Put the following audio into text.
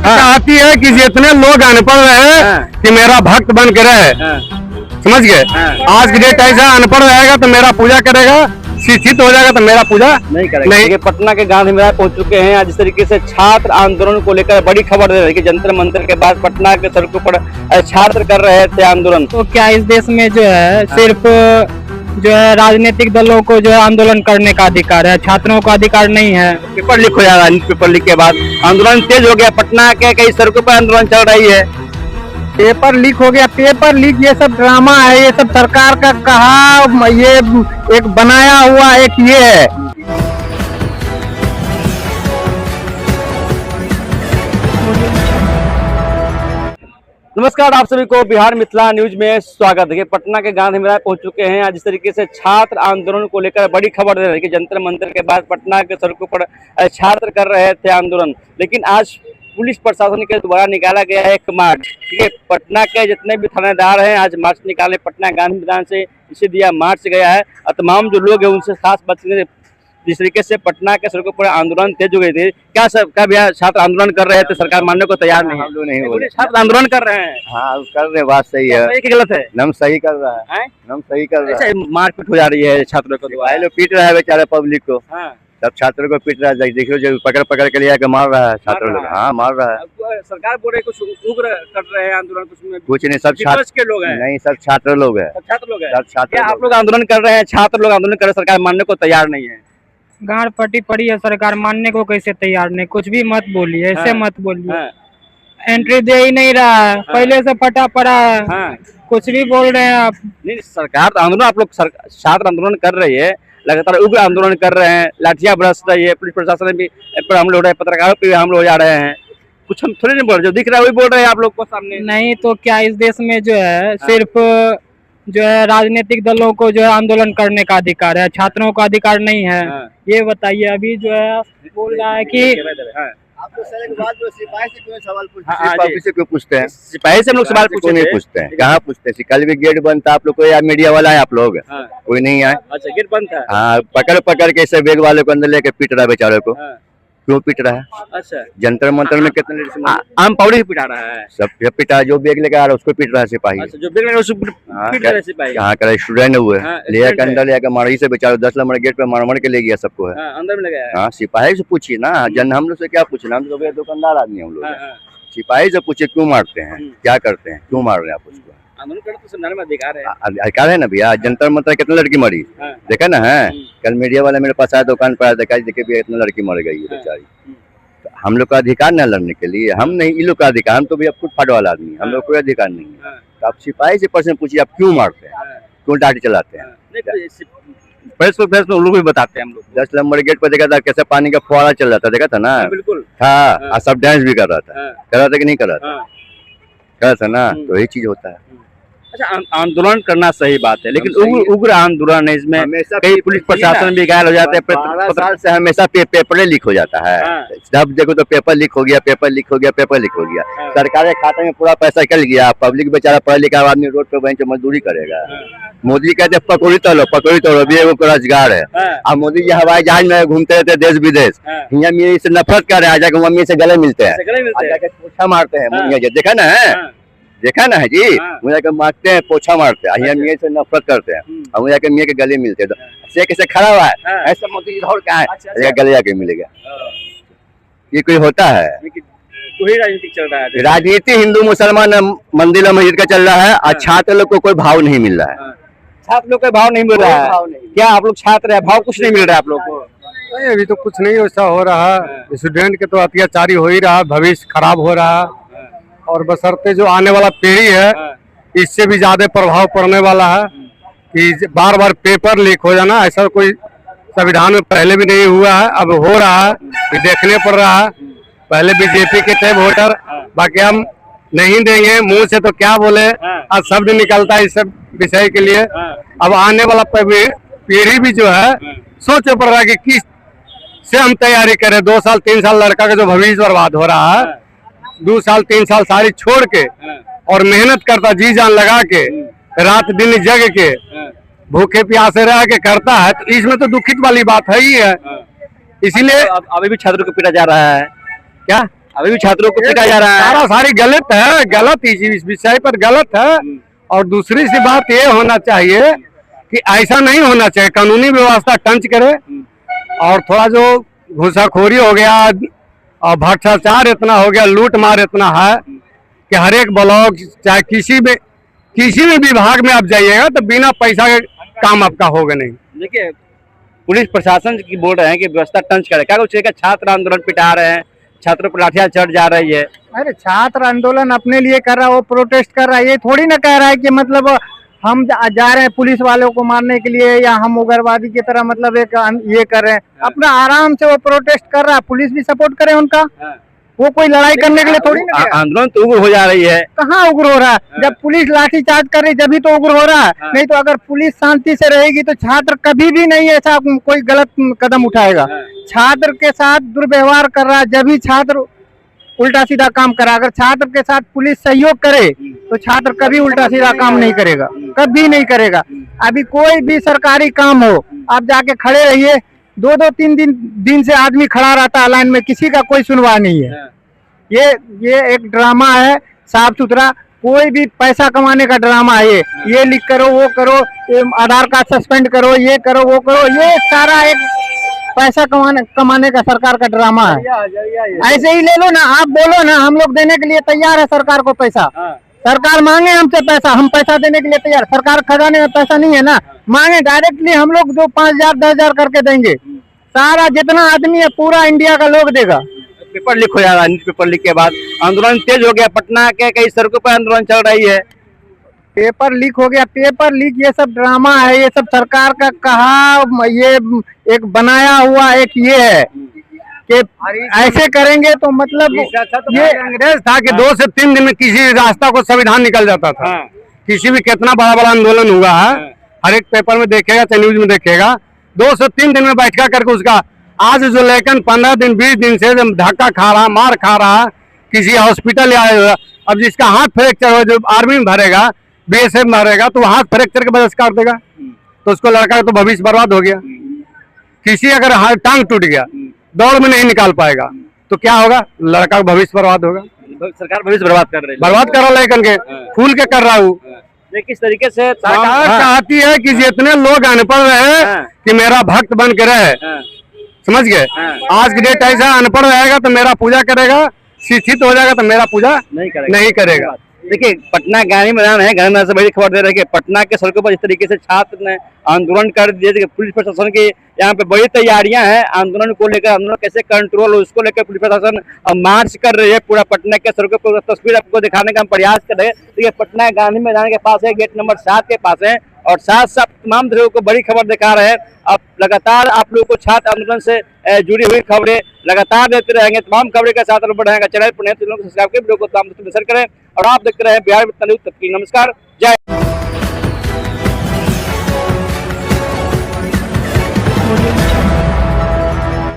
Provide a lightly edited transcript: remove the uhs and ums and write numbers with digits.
चाहती है कि जितने लोग अनपढ़ रहे कि मेरा भक्त बन के रहे, समझ गए। आज की डेट ऐसा अनपढ़ रहेगा तो मेरा पूजा करेगा, शिक्षित हो जाएगा तो मेरा पूजा नहीं करेगा। नहीं। पटना के गांधी मैदान पहुंच चुके हैं। आज इस तरीके से छात्र आंदोलन को लेकर बड़ी खबर दे रही है कि जंतर मंतर के बाद पटना के सड़कों पर छात्र कर रहे थे आंदोलन। तो क्या इस देश में जो है सिर्फ जो है राजनीतिक दलों को जो है आंदोलन करने का अधिकार है, छात्रों का अधिकार नहीं है? पेपर लीक हो जा रहा है। पेपर लीक के बाद आंदोलन तेज हो गया। पटना के कई सड़कों पर आंदोलन चल रही है। पेपर लीक हो गया, पेपर लीक ये सब ड्रामा है, ये सब सरकार का कहा, ये एक बनाया हुआ एक ये है। नमस्कार, आप सभी को बिहार मिथिला न्यूज में स्वागत है। पटना के गांधी मैदान पहुंच चुके हैं। आज इस तरीके से छात्र आंदोलन को लेकर बड़ी खबर दे रही है कि जंतर मंतर के बाद पटना के सड़कों पर छात्र कर रहे थे आंदोलन। लेकिन आज पुलिस प्रशासन के द्वारा निकाला गया है एक मार्च। ठीक है, पटना के जितने भी थानेदार हैं आज मार्च निकाले पटना गांधी मैदान से, इसे दिया मार्च गया है। और तमाम जो लोग हैं उनसे खास बात जिस तरीके से पटना के सड़कों पर आंदोलन तेज हो गए थे। क्या सब क्या भैया छात्र आंदोलन कर रहे थे, सरकार मानने को तैयार नहीं है? हम लोग नहीं बोले। छात्र आंदोलन कर रहे हैं। हाँ कर रहे, बात सही है। सही कि गलत है? नम सही कर रहा है, नम सही कर रहा है। मारपीट हो जा रही है छात्रों को भाई लोग पीट रहा है बेचारे पब्लिक को। हाँ। सब छात्रों को पीट रहा है, देखियो जो पकड़ पकड़ के लिया के मार रहा है छात्रों लोग। हाँ मार रहा है। सरकार बोल रही कुछ उग्र कर रहे हैं आंदोलन, कुछ नहीं, सब छात्र के लोग हैं। नहीं, सब छात्र लोग है। सब छात्र लोग हैं। सब छात्र। आप लोग आंदोलन कर रहे हैं, छात्र लोग आंदोलन कर रहे हैं, सरकार मानने को तैयार नहीं है। गांड पट्टी पड़ी है, सरकार मानने को कैसे तैयार नहीं? कुछ भी मत बोलिए, ऐसे मत बोलिए। एंट्री दे ही नहीं रहा है, पहले से फटा पड़ा है। कुछ भी बोल रहे हैं आप। नहीं, सरकार आंदोलन, आप लोग छात्र आंदोलन कर रही है, लगातार उग्र आंदोलन कर रहे हैं, लाठियां बरस रही है, पुलिस प्रशासन भी पर हमले हो रहे हैं, पत्रकारों पर भी हमले हो जा रहे हैं। कुछ हम थोड़ी नहीं बोल रहे, जो दिख रहा है वही बोल रहे हैं आप लोग को सामने। नहीं तो क्या इस देश में जो है सिर्फ जो है राजनीतिक दलों को जो है आंदोलन करने का अधिकार है, छात्रों का अधिकार नहीं है? ये बताइए। अभी जो है बोल रहा है कि आप तो सर एक बात, सिपाही से क्यों सवाल पूछते हैं? से क्यों पूछते हैं? सिपाही से हम लोग सवाल नहीं पूछते हैं। कहाँ पूछते हैं? कल भी गेट बंद था, आप लोग को या मीडिया वाला है आप लोग? कोई नहीं आए। अच्छा, गेट बंद था। हाँ, पकड़ पकड़ के इसे बेग वाले को अंदर लेके पीट रहा है बेचारे को। क्यों पीट रहा है? अच्छा, जंतर मंतर में कितने आम पौड़ी ही पिटा रहा है। सब पिटा, जो बेग लेकर आ रहा है उसको पीट रहा है सिपाही। अच्छा, जो बेग लेकर उसको पीट रहा है सिपाही। यहाँ का स्टूडेंट हुए ले अंदर ले मारी से बेचारा 10 नंबर गेट पे मार के ले गया सबको है। अंदर में लगाया। हाँ, सिपाही से पूछिए ना, जन हम लोग से क्या पूछना, हम लोग दुकानदार आदमी हम लोग। सिपाही से पूछिए क्यों मारते हैं, क्या करते हैं, क्यों मार रहे हैं आप उसको? आंदोलन करने तो समझाने में अधिकार है। अधिकार है ना भैया। जंतर मंतर कितने लड़की मरी देखा ना है। कल मीडिया वाला मेरे पास आया, दुकान पर आया, देखा देखे भैया इतना लड़की मर गई है बेचारी। हम लोग का अधिकार न लड़ने के लिए, हम नहीं, इन लोग का अधिकार। हम तो भैया खुद फाड़ वाला आदमी, हम लोग कोई अधिकार नहीं है। तो आप सिपाही से प्रश्न पूछिए, आप क्यों मारते हैं, क्यों लाठी चलाते हैं? प्रेस में लोग भी बताते हैं। हम लोग 10 नंबर गेट पर देखा था कैसे पानी का फुहारा चल रहा था, देखा था ना? बिल्कुल था। और सब डांस भी कर रहा था, कर रहा था कि नहीं कर रहा था? कर रहा था ना। तो यही चीज होता है। अच्छा, आंदोलन करना सही बात है, लेकिन उग्र आंदोलन है, इसमें कई पुलिस प्रशासन भी घायल हो जाते हैं। 12 साल से हमेशा पेपर लीक हो जाता है। जब देखो तो पेपर लीक हो गया, पेपर लीक हो गया, पेपर लीक हो गया। सरकार के खाते में पूरा पैसा निकल गया। पब्लिक बेचारा पढ़ा लिखा आदमी रोड पे वहीं मजदूरी करेगा। मोदी कहते पकौड़ी तोड़ो, पकौड़ी तोड़ो, भी एगो रोजगार है। अब मोदी जी हवाई जहाज में घूमते रहते देश विदेश, यहाँ मेरी से नफरत कर रहे हैं, जाके मम्मी से गले मिलते हैं, जाके पोछा मारते हैं। देखा ना है, देखा ना है जी। मुझे जाकर मारते हैं, पोछा मारते हैं, यहाँ मियाँ से नफरत करते हैं। और मुझे जाकर मियाँ के गले मिलते हैं। से कैसे खड़ा हुआ है ऐसा मोदी और क्या है, गले जाके मिलेगा। ये कोई होता है? राजनीति चल रहा है। राजनीति हिंदू मुसलमान मंदिर और मस्जिद का चल रहा है, और छात्र लोग को कोई भाव नहीं मिल रहा है। छात्र लोग को भाव नहीं मिल रहा है। क्या आप लोग छात्र है, भाव कुछ नहीं मिल रहा है आप लोग को? नहीं, अभी तो कुछ नहीं वैसा हो रहा है। स्टूडेंट के तो अत्याचारी हो ही रहा, भविष्य खराब हो रहा। और बशर्ते जो आने वाला पीढ़ी है इससे भी ज्यादा प्रभाव पड़ने वाला है कि बार बार पेपर लीक हो जाना, ऐसा कोई संविधान में पहले भी नहीं हुआ है, अब हो रहा है, ये देखने पड़ रहा है। पहले बीजेपी के थे वोटर, बाकी हम नहीं देंगे, मुंह से तो क्या बोले, आज शब्द निकलता है इस सब विषय के लिए। अब आने वाला पीढ़ी भी जो है सोच पड़ रहा है कि किस से हम तैयारी करें। 2 साल 3 साल लड़का का जो भविष्य बर्बाद हो रहा है, 2 साल 3 साल सारी छोड़ के और मेहनत करता, जी जान लगा के, रात दिन जग के, भूखे प्यासे रह के करता है, तो इसमें तो दुखित वाली बात है ही है। इसीलिए अभी भी छात्रों को पीटा जा रहा है। क्या अभी भी छात्रों को पीटा जा रहा है। सारा सारी गलत है, गलत इस विषय पर गलत है। और दूसरी सी बात ये होना चाहिए कि ऐसा नहीं होना चाहिए, कानूनी व्यवस्था टंच करे। और थोड़ा जो घुसाखोरी हो गया और भ्रष्टाचार इतना हो गया, लूट मार इतना है कि हर एक ब्लॉक चाहे किसी भी विभाग में आप जाइएगा तो बिना पैसा के काम आपका होगा नहीं। देखिए पुलिस प्रशासन की बोल रहे हैं कि व्यवस्था टंच करे, क्या कुछ छात्र आंदोलन पिटा रहे हैं, छात्रों पर लाठियां चढ़ जा रही है। अरे छात्र आंदोलन अपने लिए कर रहा है, वो प्रोटेस्ट कर रहा है, ये थोड़ी ना कह रहा है कि मतलब हम जा रहे हैं पुलिस वालों को मारने के लिए या हम उग्रवादी की तरह मतलब एक ये कर रहे हैं। अपना आराम से वो प्रोटेस्ट कर रहा है, पुलिस भी सपोर्ट करे उनका। वो कोई लड़ाई करने के लिए थोड़ी ना आंदोलन तो उग्र हो जा रही है। कहाँ उग्र हो रहा है? जब पुलिस लाठीचार्ज कर रही जब तो उग्र हो रहा है। नहीं तो अगर पुलिस शांति से रहेगी तो छात्र कभी भी नहीं ऐसा कोई गलत कदम उठाएगा। छात्र के साथ दुर्व्यवहार कर रहा है जब भी छात्र उल्टा सीधा काम करा। अगर छात्र के साथ पुलिस सहयोग करे तो छात्र कभी उल्टा सीधा काम नहीं करेगा, कभी नहीं करेगा। अभी कोई भी सरकारी काम हो, आप जाके खड़े रहिए, 2-3 दिन से आदमी खड़ा रहता है लाइन में, किसी का कोई सुनवाई नहीं है। ये एक ड्रामा है साफ सुथरा, कोई भी पैसा कमाने का ड्रामा है। ये लिख करो, वो करो, आधार कार्ड सस्पेंड करो, ये करो, वो करो, ये सारा एक पैसा कमाने का सरकार का ड्रामा है। ऐसे ही ले लो ना, आप बोलो ना हम लोग देने के लिए तैयार है सरकार को पैसा। सरकार मांगे हमसे पैसा, हम पैसा देने के लिए तैयार। सरकार खजाने में पैसा नहीं है ना, मांगे डायरेक्टली हम लोग जो 5,000 10,000 करके देंगे। सारा जितना आदमी है पूरा इंडिया का लोग देगा। पेपर लीक हो जा रहा है, पेपर लीक के बाद आंदोलन तेज हो गया, पटना के कई सड़कों पर आंदोलन चल रही है। पेपर लीक हो गया, पेपर लीक ये सब ड्रामा है, ये सब सरकार का कहा, ये एक बनाया हुआ एक ये है कि ऐसे करेंगे तो मतलब ये अंग्रेज था कि 2 से 3 दिन में किसी रास्ता को संविधान निकल जाता था। किसी भी कितना बड़ा बड़ा आंदोलन हुआ है, हर एक पेपर में देखेगा चाहे न्यूज में देखेगा, 2 से 3 दिन में बैठका करके उसका। आज जो लेकिन 15 दिन 20 दिन से धक्का खा रहा, मार खा रहा, किसी हॉस्पिटल या अब जिसका हाथ फ्रैक्चर हो, जो आर्मी में भरेगा, BSF में भरेगा, तो हाथ फ्रैक्चर के वजह से काट देगा तो उसको लड़का का तो भविष्य बर्बाद हो गया। किसी अगर हाथ टांग टूट गया, दौड़ में नहीं निकाल पाएगा तो क्या होगा? लड़का का भविष्य बर्बाद होगा। सरकार भविष्य बर्बाद कर रही है, बर्बाद कर रहा लेकिन के फूल के कर रहा हूँ। किस तरीके से सरकार चाहती है कि जितने लोग अनपढ़ रहे कि मेरा भक्त बन के रहे, समझ गए? आज की डेट ऐसा अनपढ़ रहेगा तो मेरा पूजा करेगा, शिक्षित हो जाएगा तो मेरा पूजा नहीं करेगा। देखिए पटना गांधी मैदान है, गांधी मैदान से बड़ी खबर दे रही है कि पटना के सड़कों पर इस तरीके से छात्र ने आंदोलन कर दिए। पुलिस प्रशासन की यहाँ पे बड़ी तैयारियां हैं आंदोलन को लेकर, आंदोलन कैसे कंट्रोल हो उसको लेकर पुलिस प्रशासन मार्च कर रही है। पूरा पटना के सड़कों पर तस्वीर आपको दिखाने का हम प्रयास कर रहे हैं। तो ये पटना गांधी मैदान के पास है, गेट नंबर 7 के पास है और साथ साथ तमाम लोगों को बड़ी खबर दिखा रहे हैं। अब लगातार आप लोगों को छात्र आंदोलन से जुड़ी हुई खबरें लगातार देते रहेंगे, तमाम खबरें के साथ बढ़ाएंगे। चैनल पर नए तो सब्सक्राइब करें, वीडियो को तमाम दोस्तों में शेयर करें और आप देखते रहे बिहार में। नमस्कार, जय।